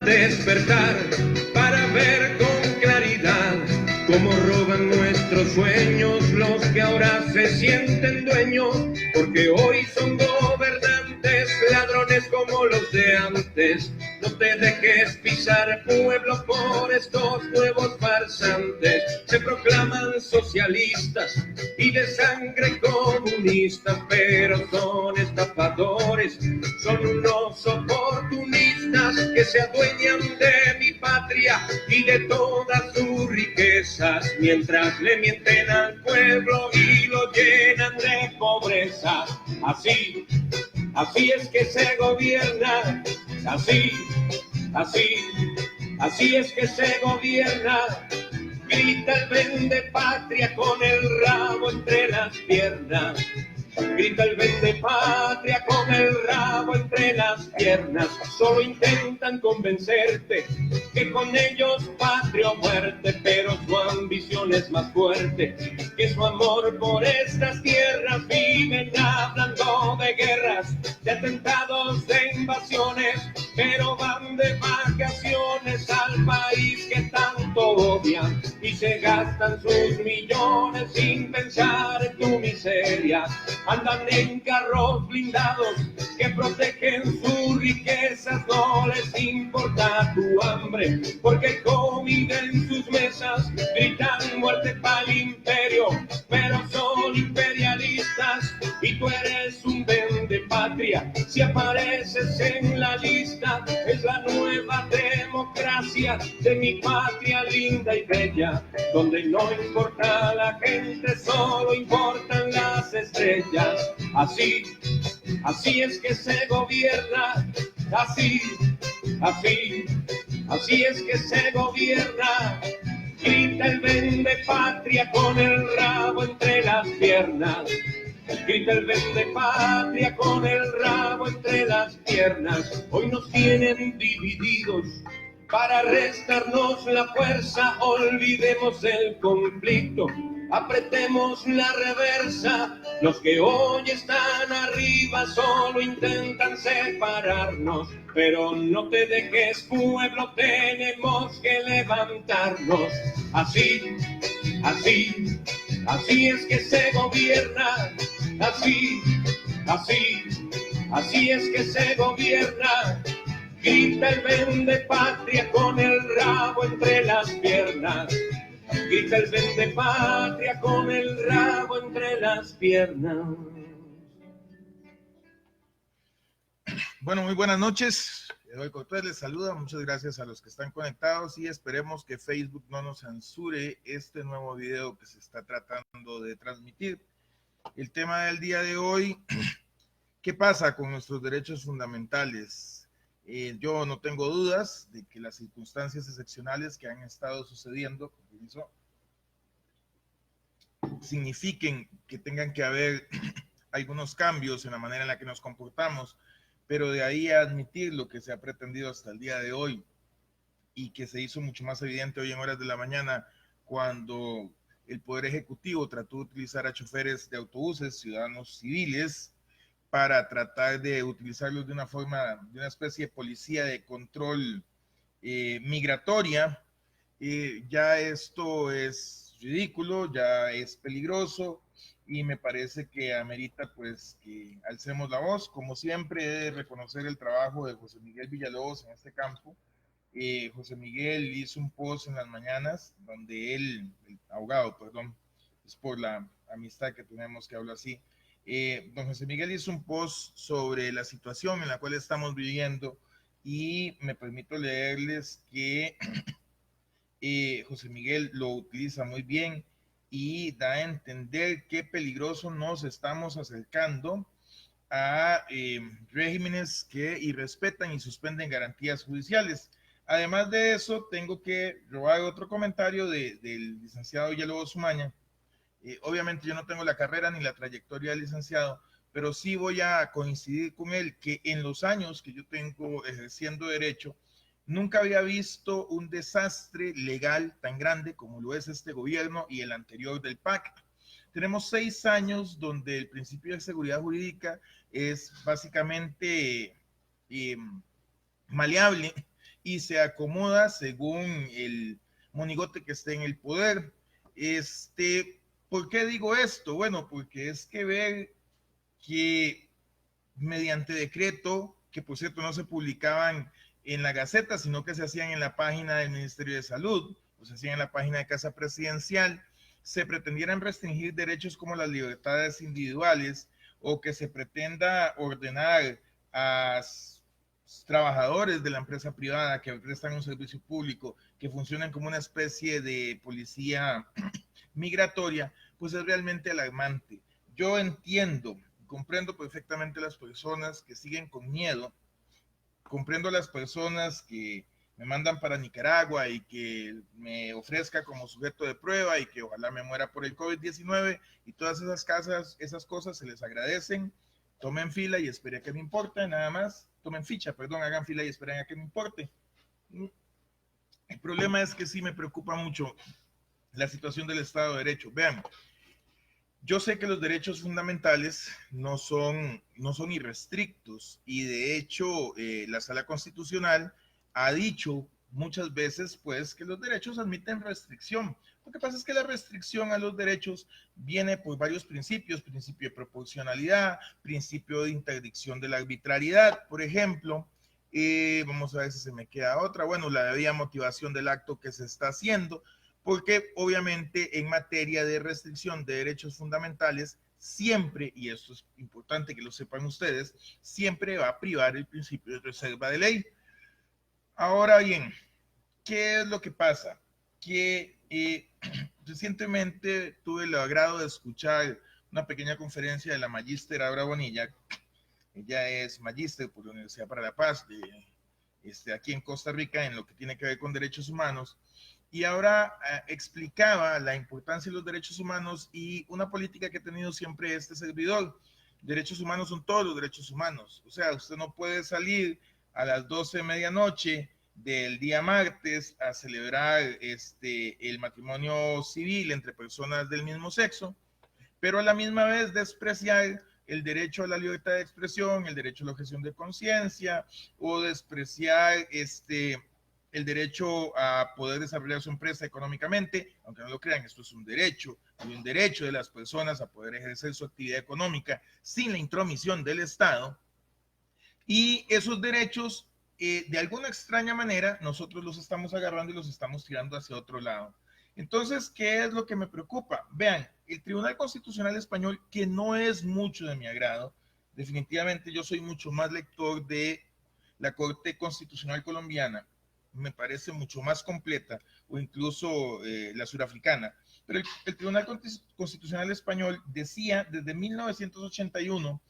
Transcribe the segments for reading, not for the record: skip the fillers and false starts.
Despertar para ver con claridad cómo roban nuestros sueños los que ahora se sienten dueños, porque hoy son gobernantes, ladrones como los de antes. No te dejes pisar, pueblo, por estos nuevos farsantes. Se proclaman socialistas y de sangre comunista, pero son estafadores, son unos oportunistas que se adueñan de mi patria y de todas sus riquezas, mientras le mienten al pueblo y lo llenan de pobreza. Así es que se gobierna, así es que se gobierna. Grita el vende patria con el rabo entre las piernas. Grita el vende patria con el rabo entre las piernas. Solo intentan convencerte que con ellos patria o muerte, pero su ambición es más fuerte que su amor por estas tierras. Viven hablando de guerras, de atentados, de invasiones, pero van de vacaciones al país que tanto odian y se gastan sus millones sin pensar en tu miseria. Andan en carros blindados que protegen sus riquezas, no les importa tu hambre, porque hay comida en sus mesas. Gritan muerte para el imperio, pero son imperialistas y tú eres un vendepatria. Si apareces en la lista, es la nueva democracia de mi patria linda y bella, donde no importa la gente, solo importan las estrellas. Así es que se gobierna, así es que se gobierna. Grita el vende patria con el rabo entre las piernas. Grita el vende patria con el rabo entre las piernas. Hoy nos tienen divididos para restarnos la fuerza. Olvidemos el conflicto, apretemos la reversa. Los que hoy están arriba solo intentan separarnos, pero no te dejes, pueblo, tenemos que levantarnos. Así es que se gobierna, así es que se gobierna. Grita el vende patria con el rabo entre las piernas. Grita el vende patria con el rabo entre las piernas. Bueno, muy buenas noches. Edoy Cortés les saluda. Muchas gracias a los que están conectados y esperemos que Facebook no nos censure este nuevo video que se está tratando de transmitir. El tema del día de hoy, ¿qué pasa con nuestros derechos fundamentales? Yo no tengo dudas de que las circunstancias excepcionales que han estado sucediendo signifiquen que tengan que haber algunos cambios en la manera en la que nos comportamos, pero de ahí a admitir lo que se ha pretendido hasta el día de hoy y que se hizo mucho más evidente hoy en horas de la mañana cuando el Poder Ejecutivo trató de utilizar a choferes de autobuses, ciudadanos civiles, para tratar de utilizarlos de una forma, de una especie de policía de control migratoria. Ya esto es ridículo, ya es peligroso y me parece que amerita pues que alcemos la voz. Como siempre, he de reconocer el trabajo de José Miguel Villalobos en este campo. José Miguel hizo un post en las mañanas donde él, el abogado, perdón, es por la amistad que tenemos que hablo así, don José Miguel hizo un post sobre la situación en la cual estamos viviendo y me permito leerles que José Miguel lo utiliza muy bien y da a entender qué peligroso nos estamos acercando a regímenes que irrespetan y suspenden garantías judiciales. Además de eso, tengo que robar otro comentario del licenciado Villalobos Umaña. Obviamente yo no tengo la carrera ni la trayectoria del licenciado, pero sí voy a coincidir con él que en los años que yo tengo ejerciendo derecho, nunca había visto un desastre legal tan grande como lo es este gobierno y el anterior del PAC. Tenemos 6 años donde el principio de seguridad jurídica es básicamente maleable y se acomoda según el monigote que esté en el poder. ¿Por qué digo esto? Bueno, porque es que ver que mediante decreto, que por cierto no se publicaban en la Gaceta, sino que se hacían en la página del Ministerio de Salud, o se hacían en la página de Casa Presidencial, se pretendieran restringir derechos como las libertades individuales, o que se pretenda ordenar a trabajadores de la empresa privada que prestan un servicio público, que funcionan como una especie de policía migratoria, pues es realmente alarmante. Yo entiendo, comprendo perfectamente las personas que siguen con miedo, comprendo las personas que me mandan para Nicaragua y que me ofrezca como sujeto de prueba y que ojalá me muera por el COVID-19 y todas esas cosas se les agradecen. Tomen fila y esperen a que me importe, nada más. Tomen ficha, perdón, hagan fila y esperen a que me importe. El problema es que sí me preocupa mucho la situación del Estado de Derecho. Vean, yo sé que los derechos fundamentales no son irrestrictos y de hecho la Sala Constitucional ha dicho muchas veces pues que los derechos admiten restricción. Lo que pasa es que la restricción a los derechos viene por varios principios, principio de proporcionalidad, principio de interdicción de la arbitrariedad, por ejemplo. Vamos a ver si se me queda otra. Bueno, la debida motivación del acto que se está haciendo, porque obviamente en materia de restricción de derechos fundamentales, siempre, y esto es importante que lo sepan ustedes, siempre va a privar el principio de reserva de ley. Ahora bien, ¿qué es lo que pasa? Que recientemente tuve el agrado de escuchar una pequeña conferencia de la magíster Aura Bonilla. Ella es magíster por la Universidad para la Paz de aquí en Costa Rica en lo que tiene que ver con derechos humanos. Y ahora explicaba la importancia de los derechos humanos y una política que ha tenido siempre este servidor. Derechos humanos son todos los derechos humanos. O sea, usted no puede salir a las 12 de medianoche del día martes a celebrar el matrimonio civil entre personas del mismo sexo, pero a la misma vez despreciar el derecho a la libertad de expresión, el derecho a la objeción de conciencia, o despreciar el derecho a poder desarrollar su empresa económicamente, aunque no lo crean, esto es un derecho, y un derecho de las personas a poder ejercer su actividad económica sin la intromisión del Estado. Y esos derechos, de alguna extraña manera, nosotros los estamos agarrando y los estamos tirando hacia otro lado. Entonces, ¿qué es lo que me preocupa? Vean, el Tribunal Constitucional Español, que no es mucho de mi agrado, definitivamente yo soy mucho más lector de la Corte Constitucional Colombiana, me parece mucho más completa, o incluso la surafricana, pero el Tribunal Constitucional Español decía desde 1981,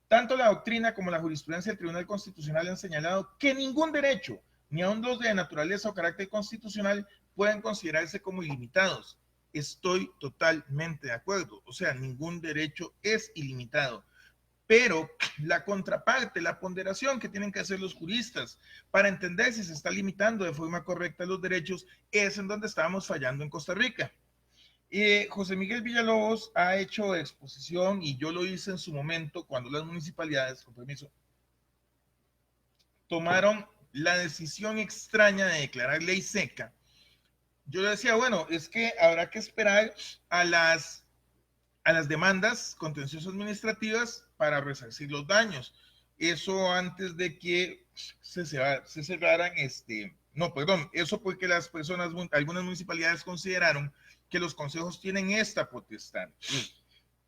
tanto la doctrina como la jurisprudencia del Tribunal Constitucional han señalado que ningún derecho, ni aun los de naturaleza o carácter constitucional, pueden considerarse como ilimitados. Estoy totalmente de acuerdo. O sea, ningún derecho es ilimitado. Pero la contraparte, la ponderación que tienen que hacer los juristas para entender si se está limitando de forma correcta los derechos, es en donde estábamos fallando en Costa Rica. José Miguel Villalobos ha hecho exposición y yo lo hice en su momento cuando las municipalidades, con permiso, tomaron la decisión extraña de declarar ley seca. Yo le decía, bueno, es que habrá que esperar a las demandas contenciosas administrativas para resarcir los daños. Eso antes de que se cerraran eso porque las personas, algunas municipalidades consideraron que los consejos tienen esta potestad.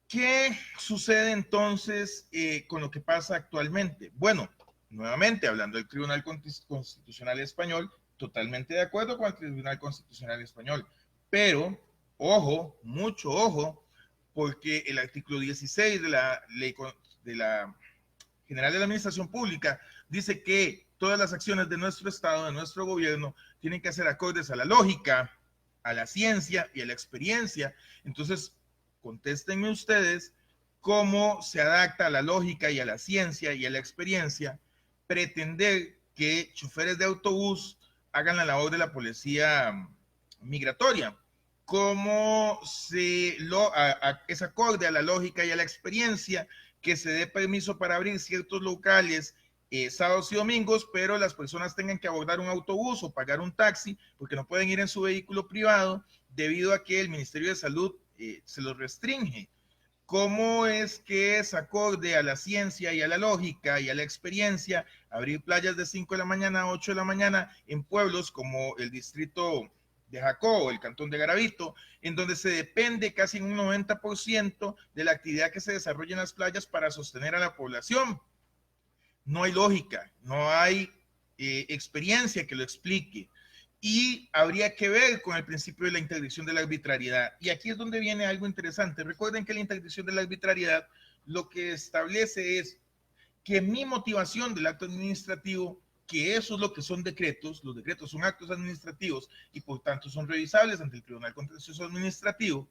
¿Qué sucede entonces con lo que pasa actualmente? Bueno, nuevamente hablando del Tribunal Constitucional Español, totalmente de acuerdo con el Tribunal Constitucional Español, pero ojo, mucho ojo, porque el artículo 16 de la Ley de la General de la Administración Pública dice que todas las acciones de nuestro Estado, de nuestro gobierno, tienen que ser acordes a la lógica, a la ciencia y a la experiencia. Entonces, contéstenme ustedes cómo se adapta a la lógica y a la ciencia y a la experiencia pretender que choferes de autobús hagan la labor de la policía migratoria. Cómo es acorde a la lógica y a la experiencia que se dé permiso para abrir ciertos locales sábados y domingos, pero las personas tengan que abordar un autobús o pagar un taxi porque no pueden ir en su vehículo privado debido a que el Ministerio de Salud se los restringe. ¿Cómo es que es acorde a la ciencia y a la lógica y a la experiencia abrir playas de 5 de la mañana a 8 de la mañana en pueblos como el distrito de Jacó o el cantón de Garavito, en donde se depende casi en un 90% de la actividad que se desarrolla en las playas para sostener a la población? No hay lógica, no hay experiencia que lo explique. Y habría que ver con el principio de la interdicción de la arbitrariedad. Y aquí es donde viene algo interesante. Recuerden que la interdicción de la arbitrariedad lo que establece es que mi motivación del acto administrativo, que eso es lo que son decretos, los decretos son actos administrativos y por tanto son revisables ante el Tribunal Contencioso Administrativo,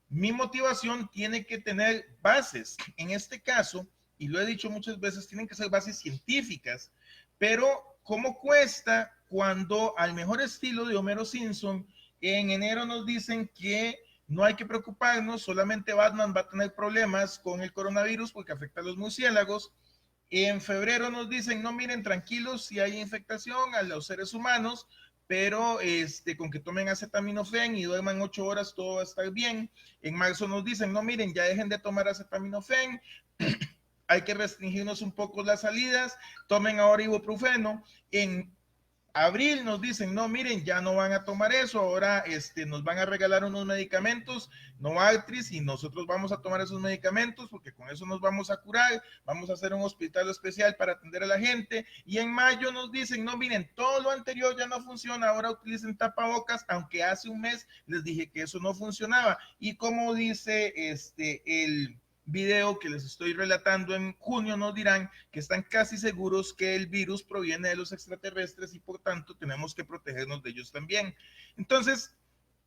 mi motivación tiene que tener bases. En este caso, y lo he dicho muchas veces, tienen que ser bases científicas, pero ¿cómo cuesta cuando al mejor estilo de Homero Simpson en enero nos dicen que no hay que preocuparnos, solamente Batman va a tener problemas con el coronavirus porque afecta a los murciélagos? En febrero nos dicen, no, miren, tranquilos, si hay infectación a los seres humanos, pero con que tomen acetaminofén y duerman 8 horas, todo va a estar bien. En marzo nos dicen, no, miren, ya dejen de tomar acetaminofén, hay que restringirnos un poco las salidas, tomen ahora ibuprofeno. En abril nos dicen, no, miren, ya no van a tomar eso, ahora nos van a regalar unos medicamentos, Novartis, y nosotros vamos a tomar esos medicamentos porque con eso nos vamos a curar, vamos a hacer un hospital especial para atender a la gente. Y en mayo nos dicen, no, miren, todo lo anterior ya no funciona, ahora utilicen tapabocas, aunque hace un mes les dije que eso no funcionaba. Y como dice el video que les estoy relatando, en junio nos dirán que están casi seguros que el virus proviene de los extraterrestres y por tanto tenemos que protegernos de ellos también. Entonces,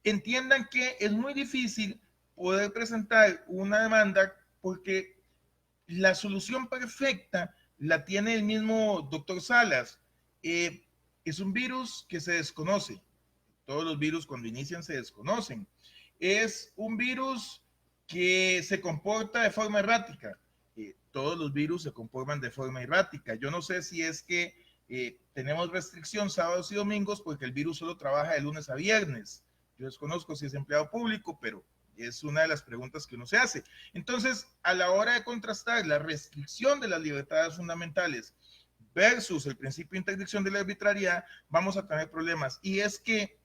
entiendan que es muy difícil poder presentar una demanda porque la solución perfecta la tiene el mismo doctor Salas. Es un virus que se desconoce. Todos los virus cuando inician se desconocen. Es un virus que se comporta de forma errática. Todos los virus se comportan de forma errática. Yo no sé si es que tenemos restricción sábados y domingos porque el virus solo trabaja de lunes a viernes. Yo desconozco si es empleado público, pero es una de las preguntas que uno se hace. Entonces, a la hora de contrastar la restricción de las libertades fundamentales versus el principio de interdicción de la arbitrariedad, vamos a tener problemas. Y es que,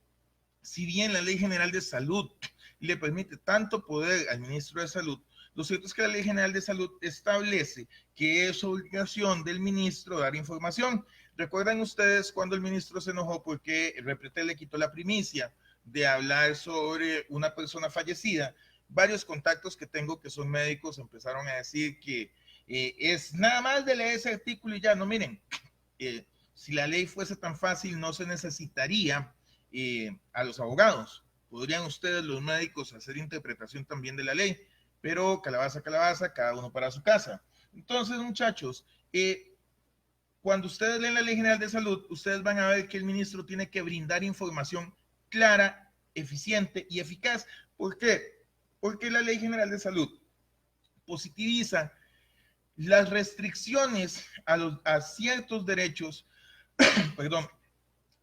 si bien la Ley General de Salud le permite tanto poder al ministro de Salud, lo cierto es que la Ley General de Salud establece que es obligación del ministro dar información. ¿Recuerdan ustedes cuando el ministro se enojó porque Repretel le quitó la primicia de hablar sobre una persona fallecida? Varios contactos que tengo que son médicos empezaron a decir que es nada más de leer ese artículo y ya. No, miren, si la ley fuese tan fácil no se necesitaría a los abogados. Podrían ustedes, los médicos, hacer interpretación también de la ley, pero calabaza, calabaza, cada uno para su casa. Entonces, muchachos, cuando ustedes leen la Ley General de Salud, ustedes van a ver que el ministro tiene que brindar información clara, eficiente y eficaz. ¿Por qué? Porque la Ley General de Salud positiviza las restricciones a ciertos derechos, perdón,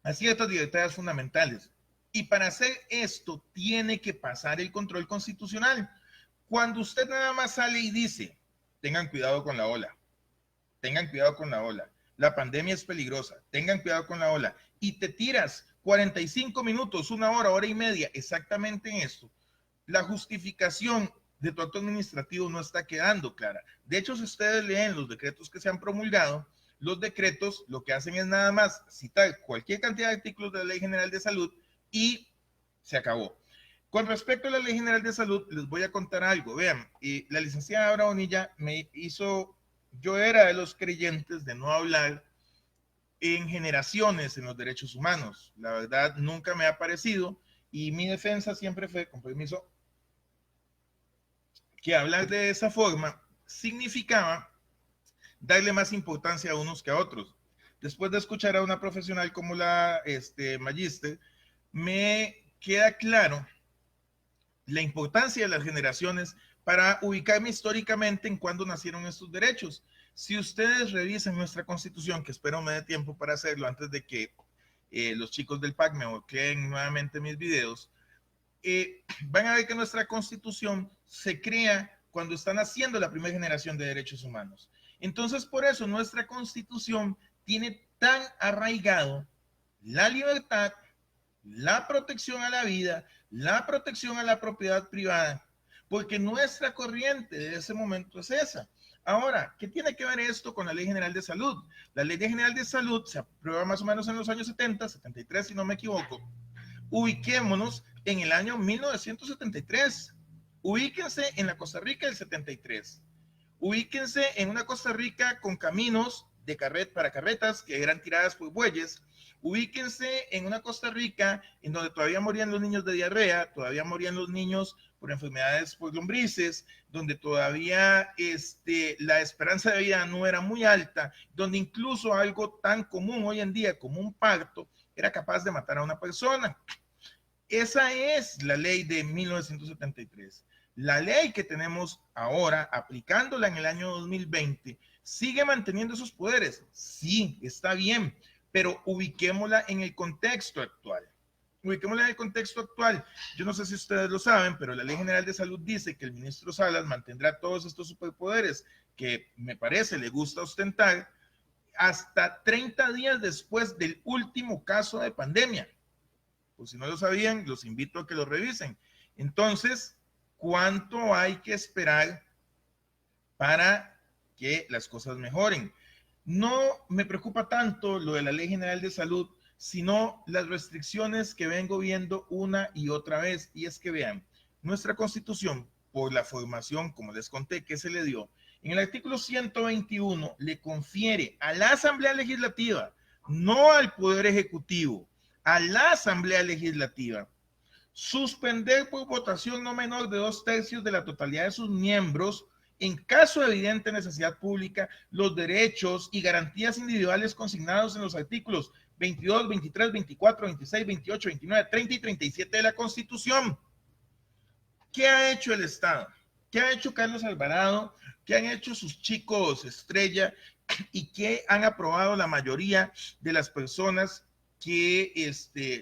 a ciertas libertades fundamentales. Y para hacer esto tiene que pasar el control constitucional. Cuando usted nada más sale y dice, tengan cuidado con la ola, tengan cuidado con la ola, la pandemia es peligrosa, tengan cuidado con la ola, y te tiras 45 minutos, una hora, hora y media, exactamente en esto, la justificación de tu acto administrativo no está quedando clara. De hecho, si ustedes leen los decretos que se han promulgado, los decretos lo que hacen es nada más citar cualquier cantidad de artículos de la Ley General de Salud y se acabó. Con respecto a la Ley General de Salud, les voy a contar algo. Vean, la licenciada Aura Bonilla me hizo, yo era de los creyentes de no hablar en generaciones en los derechos humanos. La verdad, nunca me ha parecido y mi defensa siempre fue, con permiso, que hablar de esa forma significaba darle más importancia a unos que a otros. Después de escuchar a una profesional como la Magister, me queda claro la importancia de las generaciones para ubicarme históricamente en cuándo nacieron estos derechos. Si ustedes revisan nuestra Constitución, que espero me dé tiempo para hacerlo antes de que los chicos del PAC me bloqueen nuevamente mis videos, van a ver que nuestra Constitución se crea cuando están haciendo la primera generación de derechos humanos. Entonces, por eso nuestra Constitución tiene tan arraigado la libertad, la protección a la vida, la protección a la propiedad privada, porque nuestra corriente de ese momento es esa. Ahora, ¿qué tiene que ver esto con la Ley General de Salud? La Ley General de Salud se aprueba más o menos en los años 70, 73, si no me equivoco. Ubiquémonos en el año 1973. Ubíquense en la Costa Rica del 73. Ubíquense en una Costa Rica con caminos de para carretas que eran tiradas por bueyes. Ubíquense en una Costa Rica en donde todavía morían los niños de diarrea, todavía morían los niños por enfermedades por lombrices, donde todavía la esperanza de vida no era muy alta, donde incluso algo tan común hoy en día como un parto era capaz de matar a una persona. Esa es la ley de 1973. La ley que tenemos ahora, aplicándola en el año 2020, sigue manteniendo esos poderes. Sí, está bien, pero ubiquémosla en el contexto actual. Ubiquémosla en el contexto actual. Yo no sé si ustedes lo saben, pero la Ley General de Salud dice que el ministro Salas mantendrá todos estos superpoderes que me parece le gusta ostentar hasta 30 días después del último caso de pandemia. Pues si no lo sabían, los invito a que lo revisen. Entonces, ¿cuánto hay que esperar para que las cosas mejoren? No me preocupa tanto lo de la Ley General de Salud, sino las restricciones que vengo viendo una y otra vez. Y es que vean, nuestra Constitución, por la formación, como les conté, que se le dio, en el artículo 121 le confiere a la Asamblea Legislativa, no al Poder Ejecutivo, a la Asamblea Legislativa, suspender por votación no menor de 2/3 de la totalidad de sus miembros, en caso de evidente necesidad pública, los derechos y garantías individuales consignados en los artículos 22, 23, 24, 26, 28, 29, 30 y 37 de la Constitución. ¿Qué ha hecho el Estado? ¿Qué ha hecho Carlos Alvarado? ¿Qué han hecho sus chicos estrella? ¿Y qué han aprobado la mayoría de las personas que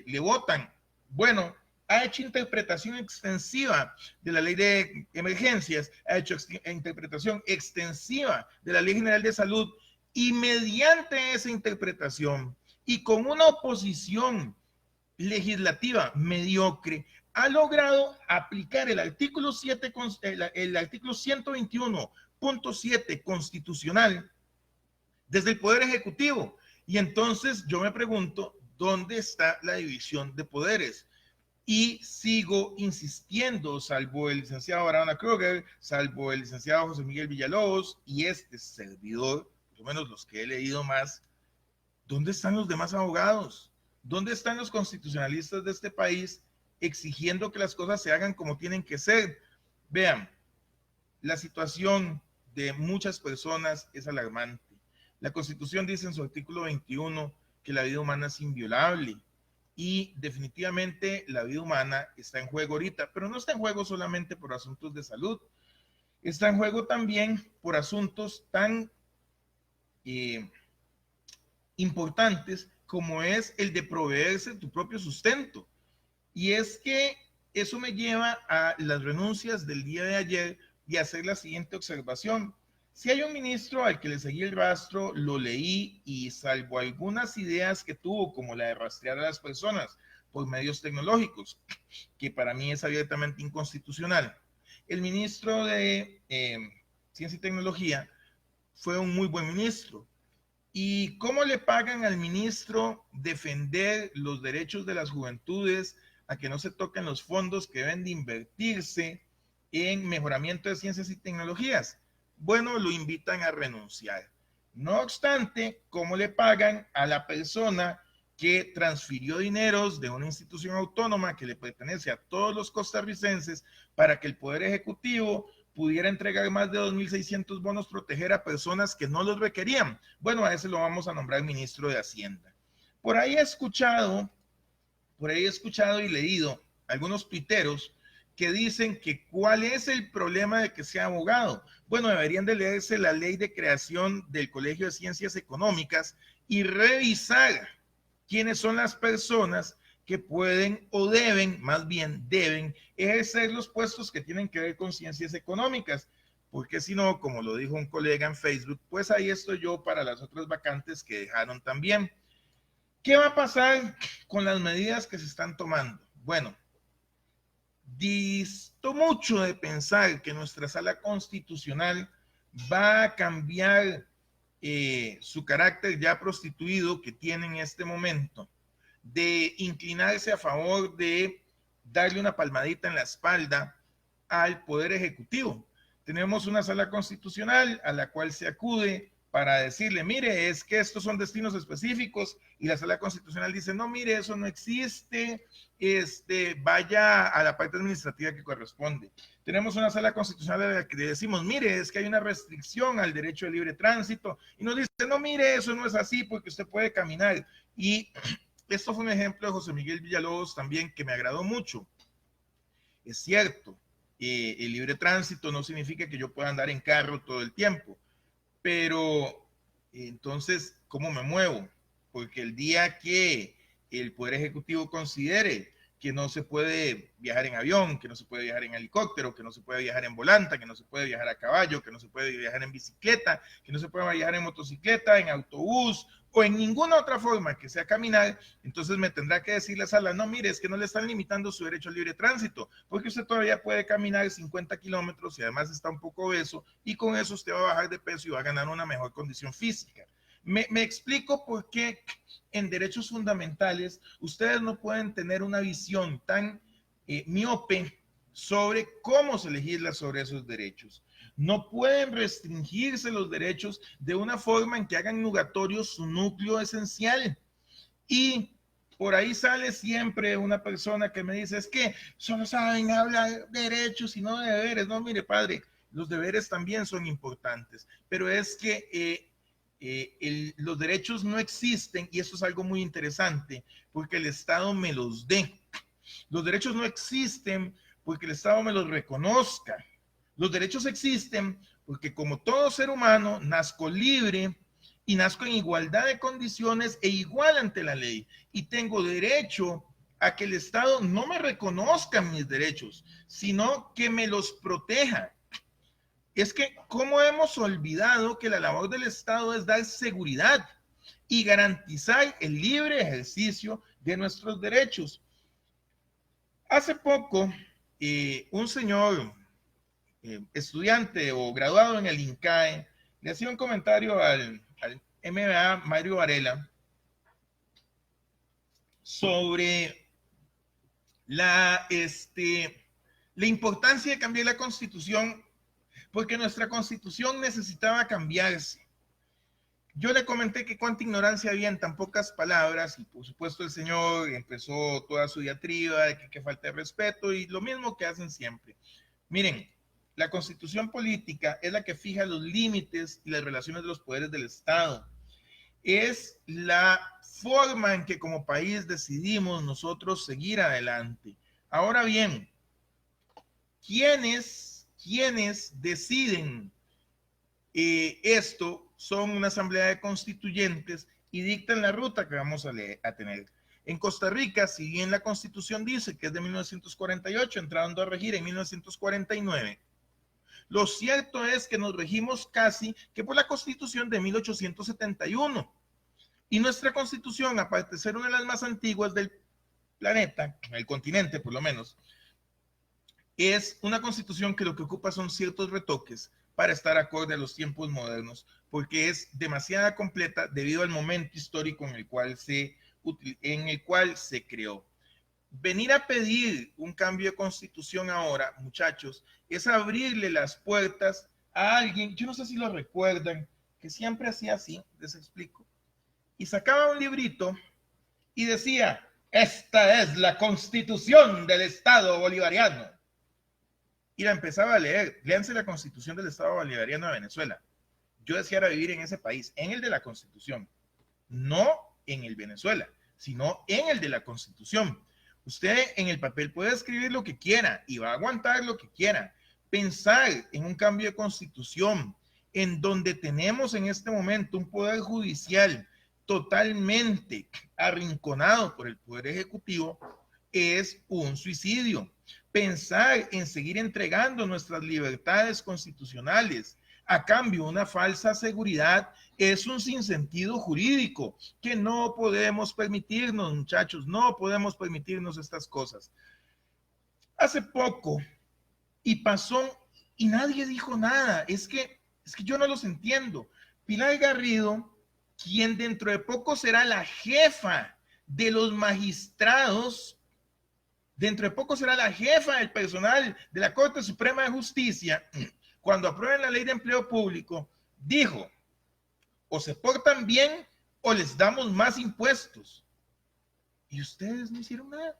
le votan? Bueno, ha hecho interpretación extensiva de la ley de emergencias, ha hecho interpretación extensiva de la Ley General de Salud, y mediante esa interpretación y con una oposición legislativa mediocre, ha logrado aplicar el artículo 7, el artículo 121.7 constitucional desde el Poder Ejecutivo. Y entonces yo me pregunto, ¿dónde está la división de poderes? Y sigo insistiendo, salvo el licenciado Arana Kruger, salvo el licenciado José Miguel Villalobos y este servidor, por lo menos los que he leído más, ¿dónde están los demás abogados? ¿Dónde están los constitucionalistas de este país exigiendo que las cosas se hagan como tienen que ser? Vean, la situación de muchas personas es alarmante. La Constitución dice en su artículo 21 que la vida humana es inviolable. Y definitivamente la vida humana está en juego ahorita, pero no está en juego solamente por asuntos de salud, está en juego también por asuntos tan importantes como es el de proveerse tu propio sustento. Y es que eso me lleva a las renuncias del día de ayer y a hacer la siguiente observación. Si hay un ministro al que le seguí el rastro, lo leí y salvo algunas ideas que tuvo, como la de rastrear a las personas por medios tecnológicos, que para mí es abiertamente inconstitucional, el ministro de Ciencia y Tecnología fue un muy buen ministro. ¿Y cómo le pagan al ministro defender los derechos de las juventudes a que no se toquen los fondos que deben de invertirse en mejoramiento de ciencias y tecnologías? Bueno, lo invitan a renunciar. No obstante, ¿cómo le pagan a la persona que transfirió dineros de una institución autónoma que le pertenece a todos los costarricenses para que el Poder Ejecutivo pudiera entregar más de 2.600 bonos proteger a personas que no los requerían? Bueno, a ese lo vamos a nombrar ministro de Hacienda. Por ahí he escuchado y leído algunos tuiteros que dicen que cuál es el problema de que sea abogado. Bueno, deberían de leerse la ley de creación del Colegio de Ciencias Económicas y revisar quiénes son las personas que pueden o deben, más bien deben, ejercer los puestos que tienen que ver con ciencias económicas. Porque si no, como lo dijo un colega en Facebook, pues ahí estoy yo para las otras vacantes que dejaron también. ¿Qué va a pasar con las medidas que se están tomando? Bueno, disto mucho de pensar que nuestra sala constitucional va a cambiar su carácter ya prostituido que tiene en este momento, de inclinarse a favor de darle una palmadita en la espalda al Poder Ejecutivo. Tenemos una sala constitucional a la cual se acude para decirle, mire, es que estos son destinos específicos, y la sala constitucional dice, no, mire, eso no existe, vaya a la parte administrativa que corresponde. Tenemos una sala constitucional a la que le decimos, mire, es que hay una restricción al derecho de libre tránsito, y nos dice, no, mire, eso no es así porque usted puede caminar. Y esto fue un ejemplo de José Miguel Villalobos también que me agradó mucho. Es cierto, el libre tránsito no significa que yo pueda andar en carro todo el tiempo, pero entonces, ¿cómo me muevo? Porque el día que el Poder Ejecutivo considere que no se puede viajar en avión, que no se puede viajar en helicóptero, que no se puede viajar en volanta, que no se puede viajar a caballo, que no se puede viajar en bicicleta, que no se puede viajar en motocicleta, en autobús o en ninguna otra forma que sea caminar, entonces me tendrá que decir la sala, no, mire, es que no le están limitando su derecho al libre tránsito, porque usted todavía puede caminar 50 kilómetros y además está un poco obeso, y con eso usted va a bajar de peso y va a ganar una mejor condición física. Me explico por qué en derechos fundamentales ustedes no pueden tener una visión tan miope sobre cómo se legisla sobre esos derechos. No pueden restringirse los derechos de una forma en que hagan nugatorio su núcleo esencial. Y por ahí sale siempre una persona que me dice, es que solo saben hablar de derechos y no de deberes. No, mire, padre, los deberes también son importantes, pero es que los derechos no existen, y eso es algo muy interesante, porque el Estado me los dé. Los derechos no existen porque el Estado me los reconozca. Los derechos existen porque como todo ser humano nazco libre y nazco en igualdad de condiciones e igual ante la ley, y tengo derecho a que el Estado no me reconozca mis derechos, sino que me los proteja. Es que, ¿cómo hemos olvidado que la labor del Estado es dar seguridad y garantizar el libre ejercicio de nuestros derechos? Hace poco, un señor estudiante o graduado en el INCAE le hacía un comentario al MBA Mario Varela sobre la importancia de cambiar la Constitución, porque nuestra Constitución necesitaba cambiarse. Yo le comenté que cuánta ignorancia había en tan pocas palabras, y por supuesto el señor empezó toda su diatriba de que falta de respeto, y lo mismo que hacen siempre. Miren, la Constitución política es la que fija los límites y las relaciones de los poderes del Estado. Es la forma en que como país decidimos nosotros seguir adelante. Ahora bien, ¿quiénes deciden esto? Son una asamblea de constituyentes y dictan la ruta que vamos a tener. En Costa Rica, si bien la Constitución dice que es de 1948, entrando a regir en 1949, lo cierto es que nos regimos casi que por la Constitución de 1871. Y nuestra Constitución, aparte de ser una de las más antiguas del planeta, el continente por lo menos, es una Constitución que lo que ocupa son ciertos retoques para estar acorde a los tiempos modernos, porque es demasiado completa debido al momento histórico en el cual se creó. Venir a pedir un cambio de Constitución ahora, muchachos, es abrirle las puertas a alguien, yo no sé si lo recuerdan, que siempre hacía así, les explico, y sacaba un librito y decía, esta es la Constitución del Estado Bolivariano. Y la empezaba a leer. Léanse la Constitución del Estado Bolivariano de Venezuela. Yo deseara vivir en ese país, en el de la Constitución, no en el Venezuela, sino en el de la Constitución. Usted en el papel puede escribir lo que quiera y va a aguantar lo que quiera. Pensar en un cambio de constitución en donde tenemos en este momento un poder judicial totalmente arrinconado por el poder ejecutivo es un suicidio. Pensar en seguir entregando nuestras libertades constitucionales a cambio de una falsa seguridad es un sinsentido jurídico que no podemos permitirnos, muchachos, no podemos permitirnos estas cosas. Hace poco, y pasó, y nadie dijo nada, es que yo no los entiendo. Pilar Garrido, quien dentro de poco será la jefa de los magistrados, dentro de poco será la jefa del personal de la Corte Suprema de Justicia, cuando aprueben la ley de empleo público, dijo, o se portan bien o les damos más impuestos. Y ustedes no hicieron nada,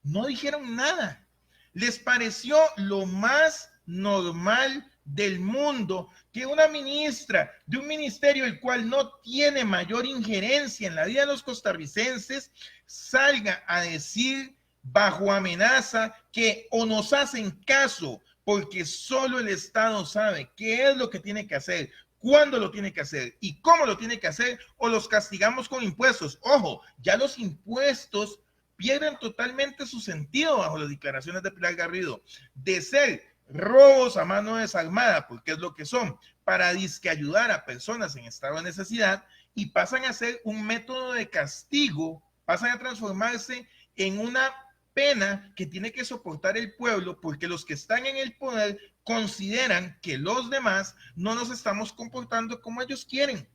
no dijeron nada. Les pareció lo más normal del mundo que una ministra de un ministerio el cual no tiene mayor injerencia en la vida de los costarricenses salga a decir bajo amenaza que o nos hacen caso porque solo el Estado sabe qué es lo que tiene que hacer, cuándo lo tiene que hacer y cómo lo tiene que hacer, o los castigamos con impuestos. Ojo, ya los impuestos pierden totalmente su sentido bajo las declaraciones de Pilar Garrido, de ser robos a mano desarmada, porque es lo que son, para disque ayudar a personas en estado de necesidad, y pasan a ser un método de castigo, pasan a transformarse en una pena que tiene que soportar el pueblo, porque los que están en el poder consideran que los demás no nos estamos comportando como ellos quieren.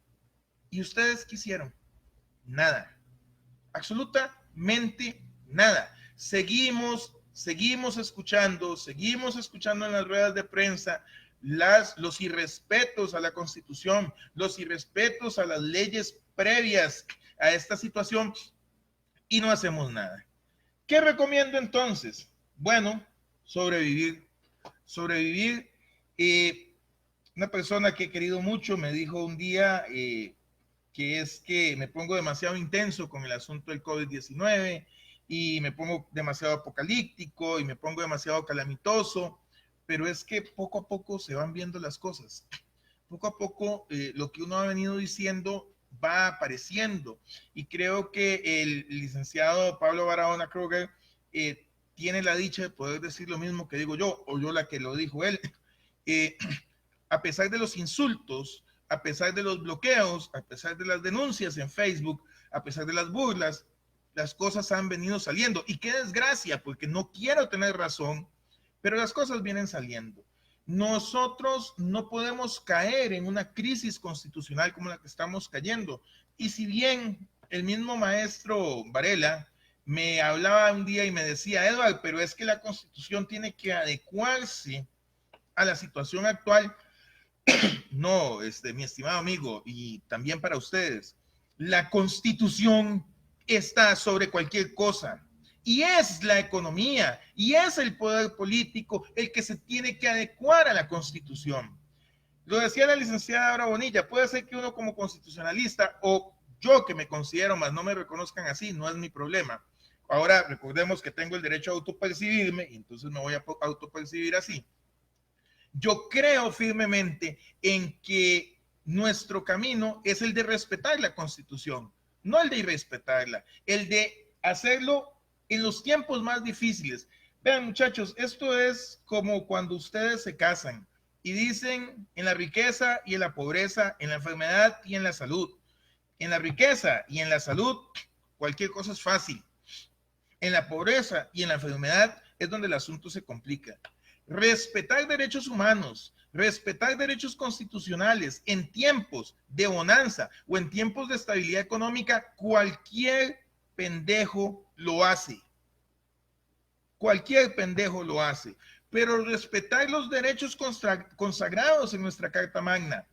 ¿Y ustedes qué hicieron? Nada, absolutamente nada. Seguimos escuchando en las ruedas de prensa los irrespetos a la Constitución, los irrespetos a las leyes previas a esta situación, y no hacemos nada. ¿Qué recomiendo entonces? Bueno, sobrevivir. Una persona que he querido mucho me dijo un día que es que me pongo demasiado intenso con el asunto del COVID-19 y me pongo demasiado apocalíptico y me pongo demasiado calamitoso, pero es que poco a poco se van viendo las cosas. Poco a poco lo que uno ha venido diciendo va apareciendo, y creo que el licenciado Pablo Barahona Kruger tiene la dicha de poder decir lo mismo que digo yo, o yo la que lo dijo él. A pesar de los insultos, a pesar de los bloqueos, a pesar de las denuncias en Facebook, a pesar de las burlas, las cosas han venido saliendo. Y qué desgracia, porque no quiero tener razón, pero las cosas vienen saliendo. Nosotros no podemos caer en una crisis constitucional como la que estamos cayendo. Y si bien el mismo maestro Varela me hablaba un día y me decía, Edward, pero es que la Constitución tiene que adecuarse a la situación actual. No, mi estimado amigo, y también para ustedes, la Constitución está sobre cualquier cosa. Y es la economía y es el poder político el que se tiene que adecuar a la Constitución. Lo decía la licenciada Aura Bonilla, puede ser que uno como constitucionalista, o yo que me considero, más no me reconozcan así, no es mi problema. Ahora recordemos que tengo el derecho a autopercibirme y entonces me voy a autopercibir así. Yo creo firmemente en que nuestro camino es el de respetar la Constitución, no el de irrespetarla, el de hacerlo en los tiempos más difíciles. Vean, muchachos, esto es como cuando ustedes se casan y dicen en la riqueza y en la pobreza, en la enfermedad y en la salud. En la riqueza y en la salud, cualquier cosa es fácil. En la pobreza y en la enfermedad es donde el asunto se complica. Respetar derechos humanos, respetar derechos constitucionales en tiempos de bonanza o en tiempos de estabilidad económica, cualquier pendejo lo hace. Cualquier pendejo lo hace. Pero respetar los derechos consagrados en nuestra Carta Magna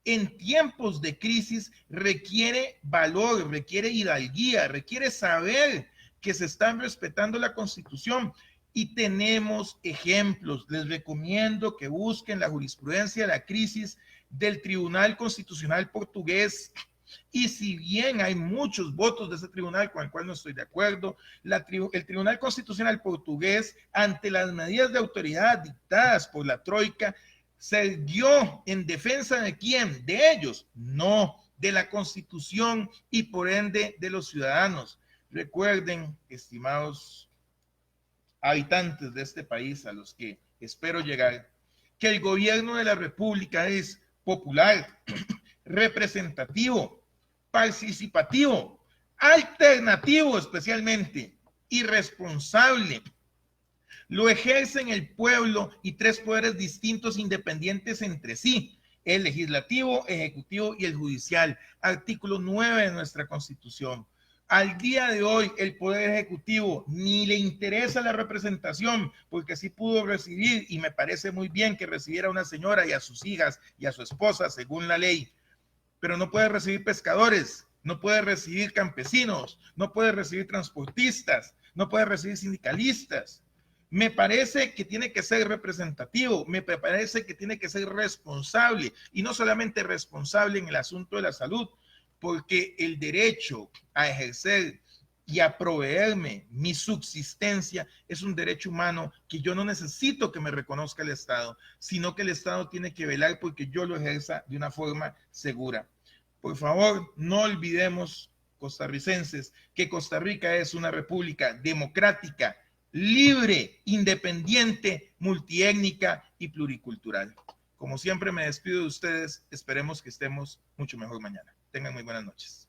en tiempos de crisis requiere valor, requiere hidalguía, requiere saber que se están respetando la Constitución. Y tenemos ejemplos. Les recomiendo que busquen la jurisprudencia de la crisis del Tribunal Constitucional portugués, Y si bien hay muchos votos de ese tribunal con el cual no estoy de acuerdo, el Tribunal Constitucional portugués, ante las medidas de autoridad dictadas por la Troika, se dio en defensa de ¿quién? De ellos, no, de la Constitución y por ende de los ciudadanos. Recuerden, estimados habitantes de este país a los que espero llegar, que el gobierno de la República es popular, representativo, participativo, alternativo especialmente, y responsable. Lo ejercen el pueblo y tres poderes distintos independientes entre sí, el legislativo, ejecutivo y el judicial. Artículo 9 de nuestra Constitución. Al día de hoy, el Poder Ejecutivo ni le interesa la representación, porque sí pudo recibir, y me parece muy bien que recibiera a una señora y a sus hijas y a su esposa, según la ley, pero no puede recibir pescadores, no puede recibir campesinos, no puede recibir transportistas, no puede recibir sindicalistas. Me parece que tiene que ser representativo, me parece que tiene que ser responsable, y no solamente responsable en el asunto de la salud, porque el derecho a ejercer y a proveerme mi subsistencia es un derecho humano que yo no necesito que me reconozca el Estado, sino que el Estado tiene que velar porque yo lo ejerza de una forma segura. Por favor, no olvidemos, costarricenses, que Costa Rica es una república democrática, libre, independiente, multiétnica y pluricultural. Como siempre me despido de ustedes, esperemos que estemos mucho mejor mañana. Tengan muy buenas noches.